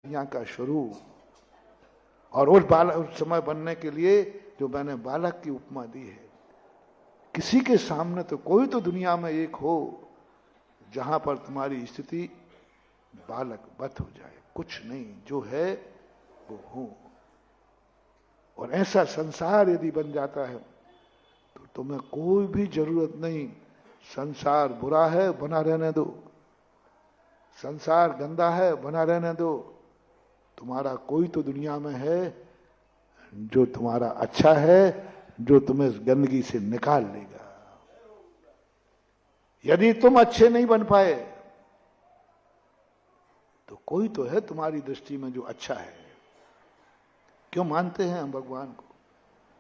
यहाँ का शुरू और उस बालक उस समय बनने के लिए जो मैंने बालक की उपमा दी है। किसी के सामने तो कोई तो दुनिया में एक हो जहां पर तुम्हारी स्थिति बालक बत हो जाए, कुछ नहीं, जो है वो हो। और ऐसा संसार यदि बन जाता है तो तुम्हें कोई भी जरूरत नहीं, संसार बुरा है बना रहने दो, संसार गंदा है बना रहने दो, तुम्हारा कोई तो दुनिया में है जो तुम्हारा अच्छा है, जो तुम्हें इस गंदगी से निकाल लेगा। यदि तुम अच्छे नहीं बन पाए तो कोई तो है तुम्हारी दृष्टि में जो अच्छा है। क्यों मानते हैं हम भगवान को,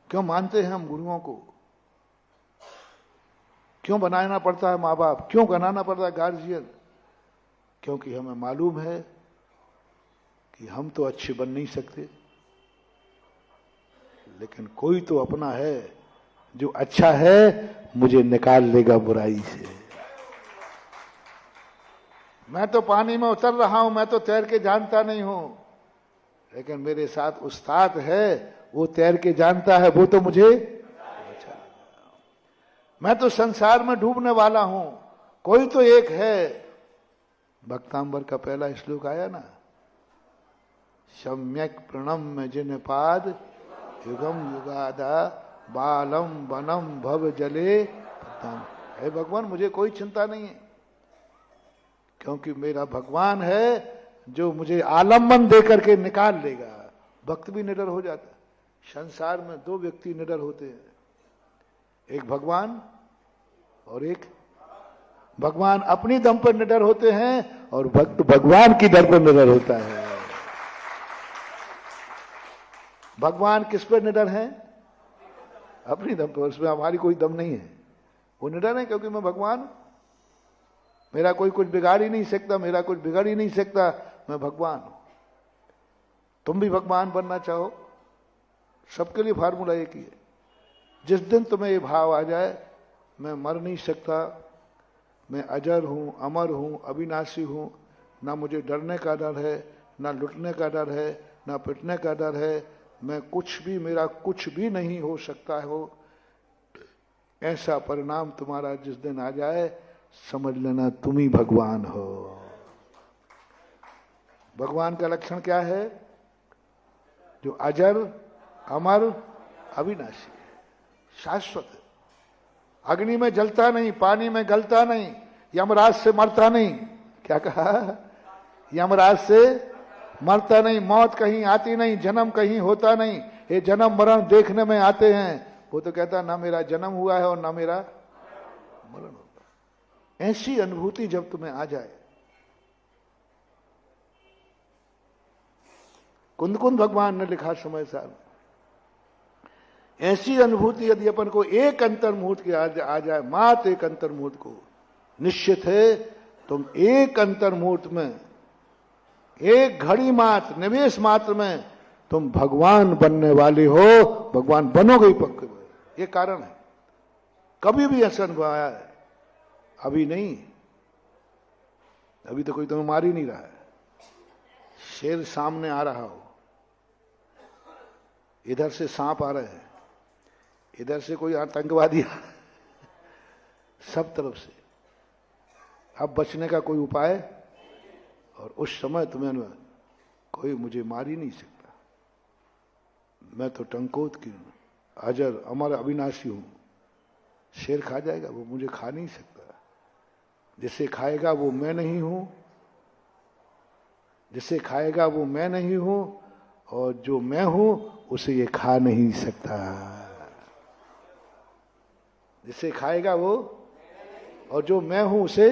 क्यों मानते हैं हम गुरुओं को, क्यों बनाना पड़ता है माँ बाप, क्यों बनाना पड़ता है गार्जियन? क्योंकि हमें मालूम है कि हम तो अच्छे बन नहीं सकते, लेकिन कोई तो अपना है जो अच्छा है, मुझे निकाल लेगा बुराई से। मैं तो पानी में उतर रहा हूं, मैं तो तैर के जानता नहीं हूं, लेकिन मेरे साथ उस्ताद है, वो तैर के जानता है, वो तो मुझे बचा लेगा। मैं तो संसार में डूबने वाला हूं, कोई तो एक है। भक्तांबर का पहला श्लोक आया ना, सम्यक प्रणम्य जिन पाद युगम युगादा बालम वनम भव जले। हे भगवान, मुझे कोई चिंता नहीं है, क्योंकि मेरा भगवान है जो मुझे आलम्बन दे करके निकाल लेगा। भक्त भी निडर हो जाता है। संसार में दो व्यक्ति निडर होते हैं, एक भगवान और एक भगवान अपनी दम पर निडर होते हैं और भक्त भगवान की दर पर निडर होता है। भगवान किस पर निडर है? अपनी दम पर, उसमें हमारी कोई दम नहीं है। वो निडर है क्योंकि मैं भगवान, मेरा कोई कुछ बिगाड़ ही नहीं सकता, मेरा कुछ बिगड़ ही नहीं सकता, मैं भगवान हूं। तुम भी भगवान बनना चाहो, सबके लिए फार्मूला एक ही है। जिस दिन तुम्हें ये भाव आ जाए, मैं मर नहीं सकता, मैं अजर हूं, अमर हूं, अविनाशी हूं, ना मुझे डरने का डर है, ना लुटने का डर है, ना पिटने का डर है, मैं कुछ भी, मेरा कुछ भी नहीं हो सकता हो, ऐसा परिणाम तुम्हारा जिस दिन आ जाए, समझ लेना तुम ही भगवान हो। भगवान का लक्षण क्या है? जो अजर, अमर, अविनाशी है, शाश्वत है, अग्नि में जलता नहीं, पानी में गलता नहीं, यमराज से मरता नहीं। क्या कहा? यमराज से मरता नहीं, मौत कहीं आती नहीं, जन्म कहीं होता नहीं, ये जन्म मरण देखने में आते हैं। वो तो कहता ना मेरा जन्म हुआ है और ना मेरा मरण होगा। ऐसी अनुभूति जब तुम्हें आ जाए, कुंद कुंद भगवान ने लिखा समय साल, ऐसी अनुभूति यदि अपन को एक अंतर मुहूर्त की आ जाए, मात्र एक अंतर मुहूर्त को, निश्चित है तुम एक अंतर मुहूर्त में, एक घड़ी मात्र, निवेश मात्र में तुम भगवान बनने वाले हो। भगवान बनोगे ही पक्के, ये कारण है। कभी भी ऐसा अनुभव आया है? अभी नहीं, अभी तो कोई तुम्हें मार ही नहीं रहा है। शेर सामने आ रहा हो, इधर से सांप आ रहे हैं, इधर से कोई आतंकवादी आ, सब तरफ से। अब बचने का कोई उपाय, और उस समय तुम्हें कोई मुझे मार ही नहीं सकता, मैं तो टंकोत की हूं, अजर अमर अविनाशी हूं। शेर खा जाएगा, वो मुझे खा नहीं सकता। जिसे खाएगा वो मैं नहीं हूं, जिसे खाएगा वो मैं नहीं हूं, और जो मैं हूं उसे ये खा नहीं सकता। जिसे खाएगा वो, और जो मैं हूं उसे,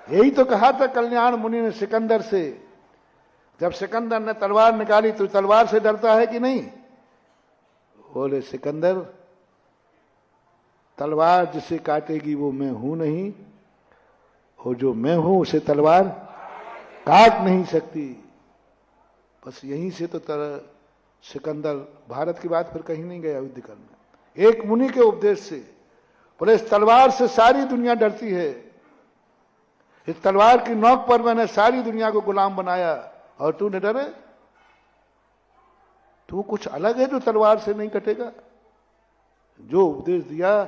यही तो कहा था कल्याण मुनि ने सिकंदर से। जब सिकंदर ने तलवार निकाली तो तलवार से डरता है कि नहीं? बोले सिकंदर, तलवार जिसे काटेगी वो मैं हूं नहीं, और जो मैं हूं उसे तलवार काट नहीं सकती। बस यहीं से तो सिकंदर भारत की बात फिर कहीं नहीं गया युद्ध करने, एक मुनि के उपदेश से। बोले इस तलवार से सारी दुनिया डरती है, इस तलवार की नोक पर मैंने सारी दुनिया को गुलाम बनाया, और तू निडर है? तू कुछ अलग है जो तलवार से नहीं कटेगा। जो उपदेश दिया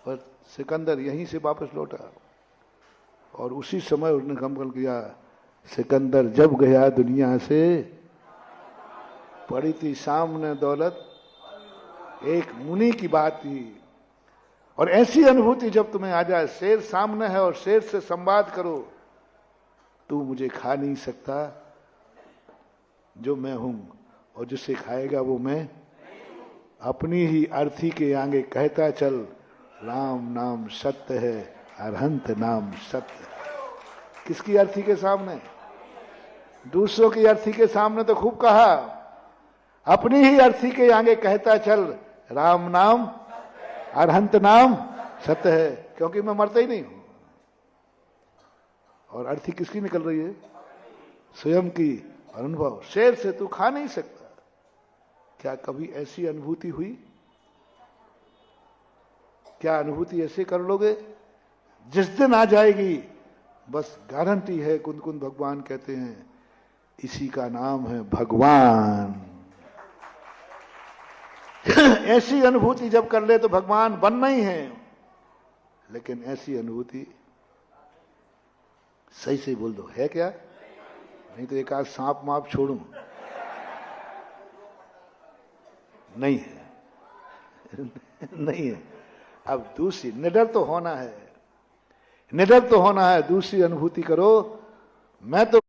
और सिकंदर यहीं से वापस लौटा, और उसी समय उसने संकल्प किया, सिकंदर जब गया दुनिया से, पड़ी थी सामने दौलत, एक मुनि की बात थी। और ऐसी अनुभूति जब तुम्हें आ जाए, शेर सामने है और शेर से संवाद करो, तू मुझे खा नहीं सकता जो मैं हूं, और जिसे खाएगा वो मैं। अपनी ही अर्थी के आगे कहता चल, राम नाम सत्य है, अरहंत नाम सत्य। किसकी अर्थी के सामने? दूसरों की अर्थी के सामने तो खूब कहा, अपनी ही अर्थी के आगे कहता चल, राम नाम अरहंत नाम सत्य है, क्योंकि मैं मरता ही नहीं हूं। और अर्थी किसकी निकल रही है? स्वयं की। अनुभव, शेर से तू खा नहीं सकता। क्या कभी ऐसी अनुभूति हुई? क्या अनुभूति ऐसे कर लोगे? जिस दिन आ जाएगी बस गारंटी है, कुंद कुंद भगवान कहते हैं, इसी का नाम है भगवान। ऐसी अनुभूति जब कर ले तो भगवान बनना ही है। लेकिन ऐसी अनुभूति, सही से बोल दो, है क्या? नहीं तो एक आध सांप माप छोड़ूं। नहीं है। नहीं है। अब दूसरी, निडर तो होना है, निडर तो होना है। दूसरी अनुभूति करो, मैं तो